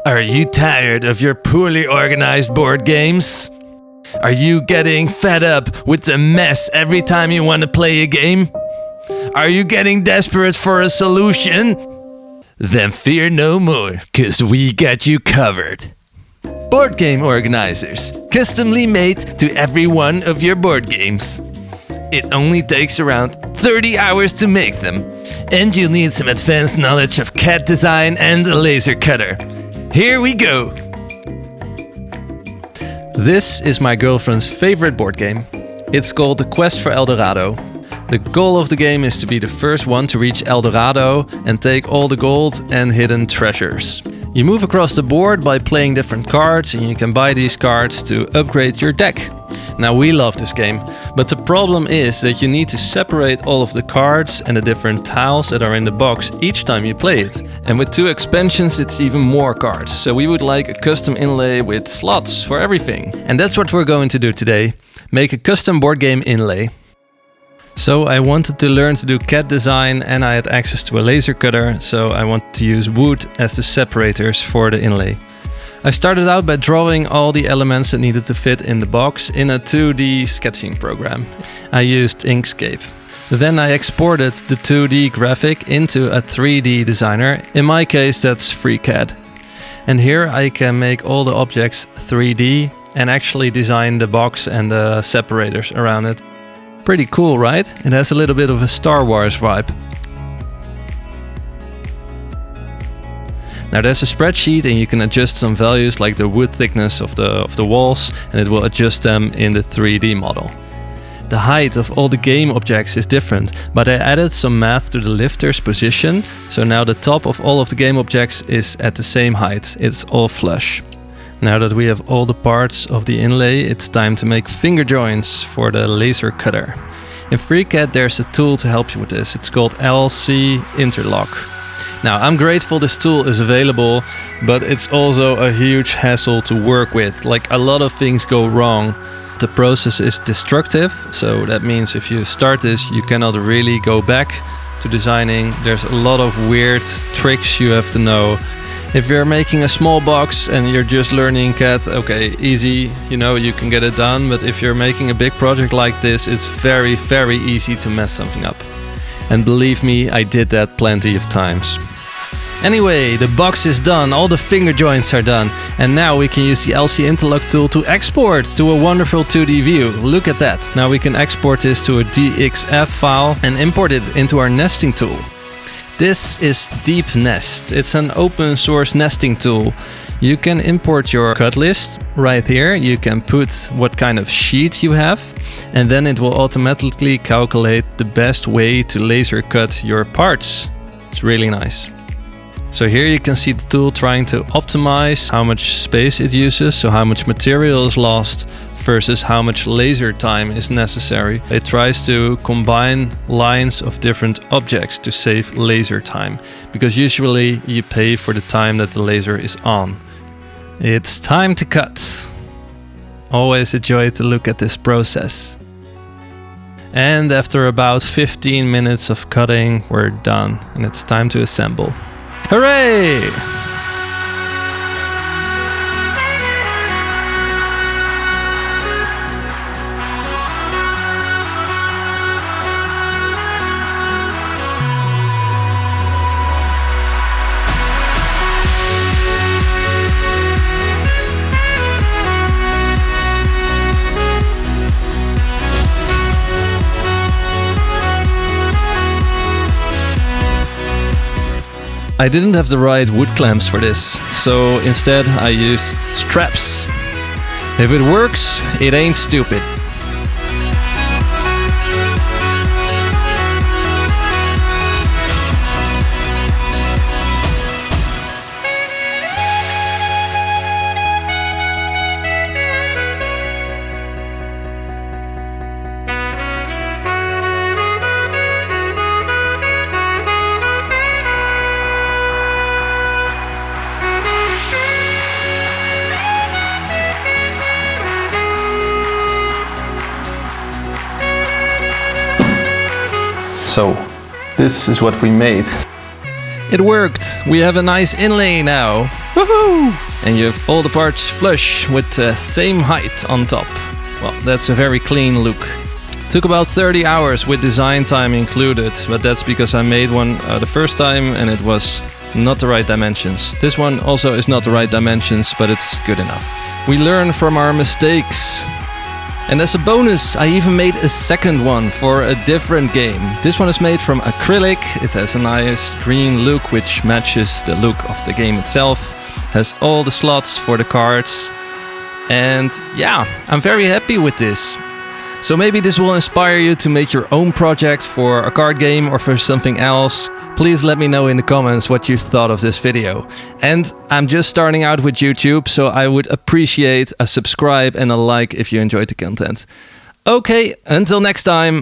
Are you tired of your poorly organized board games? Are you getting fed up with the mess every time you want to play a game? Are you getting desperate for a solution? Then fear no more, 'cause we got you covered. Board game organizers, customly made to every one of your board games. It only takes around 30 hours to make them, and you'll need some advanced knowledge of CAD design and a laser cutter. Here we go! This is my girlfriend's favorite board game. It's called The Quest for El Dorado. The goal of the game is to be the first one to reach El Dorado and take all the gold and hidden treasures. You move across the board by playing different cards, and you can buy these cards to upgrade your deck. Now, we love this game, but the problem is that you need to separate all of the cards and the different tiles that are in the box each time you play it. And with 2 expansions, it's even more cards. So we would like a custom inlay with slots for everything. And that's what we're going to do today. Make a custom board game inlay. So I wanted to learn to do CAD design, and I had access to a laser cutter, so I wanted to use wood as the separators for the inlay. I started out by drawing all the elements that needed to fit in the box in a 2D sketching program. I used Inkscape. Then I exported the 2D graphic into a 3D designer. In my case, that's FreeCAD. And here I can make all the objects 3D and actually design the box and the separators around it. Pretty cool, right? It has a little bit of a Star Wars vibe. Now there's a spreadsheet, and you can adjust some values like the wood thickness of the walls, and it will adjust them in the 3D model. The height of all the game objects is different, but I added some math to the lifter's position, so now the top of all of the game objects is at the same height. It's all flush. Now that we have all the parts of the inlay, it's time to make finger joints for the laser cutter. In FreeCAD there's a tool to help you with this. It's called LC Interlock. Now, I'm grateful this tool is available, but it's also a huge hassle to work with. Like, a lot of things go wrong. The process is destructive, so that means if you start this, you cannot really go back to designing. There's a lot of weird tricks you have to know. If you're making a small box and you're just learning CAD, okay, easy, you can get it done. But if you're making a big project like this, it's very, very easy to mess something up. And believe me, I did that plenty of times. Anyway, the box is done, all the finger joints are done, and now we can use the LC Interlock tool to export to a wonderful 2D view. Look at that. Now we can export this to a DXF file and import it into our nesting tool. This is Deep Nest. It's an open source nesting tool. You can import your cut list right here. You can put what kind of sheet you have, and then it will automatically calculate the best way to laser cut your parts. It's really nice. So here you can see the tool trying to optimize how much space it uses, so how much material is lost versus how much laser time is necessary. It tries to combine lines of different objects to save laser time, because usually you pay for the time that the laser is on. It's time to cut. Always a joy to look at this process. And after about 15 minutes of cutting, we're done, and it's time to assemble. Hooray! I didn't have the right wood clamps for this, so instead I used straps. If it works, it ain't stupid. So, this is what we made. It worked! We have a nice inlay now. Woohoo! And you have all the parts flush with the same height on top. Well, that's a very clean look. Took about 30 hours with design time included, but that's because I made one the first time and it was not the right dimensions. This one also is not the right dimensions, but it's good enough. We learn from our mistakes. And as a bonus, I even made a second one for a different game. This one is made from acrylic. It has a nice green look which matches the look of the game itself. Has all the slots for the cards. And yeah, I'm very happy with this. So maybe this will inspire you to make your own project for a card game or for something else. Please let me know in the comments what you thought of this video. And I'm just starting out with YouTube, so I would appreciate a subscribe and a like if you enjoyed the content. Okay, until next time.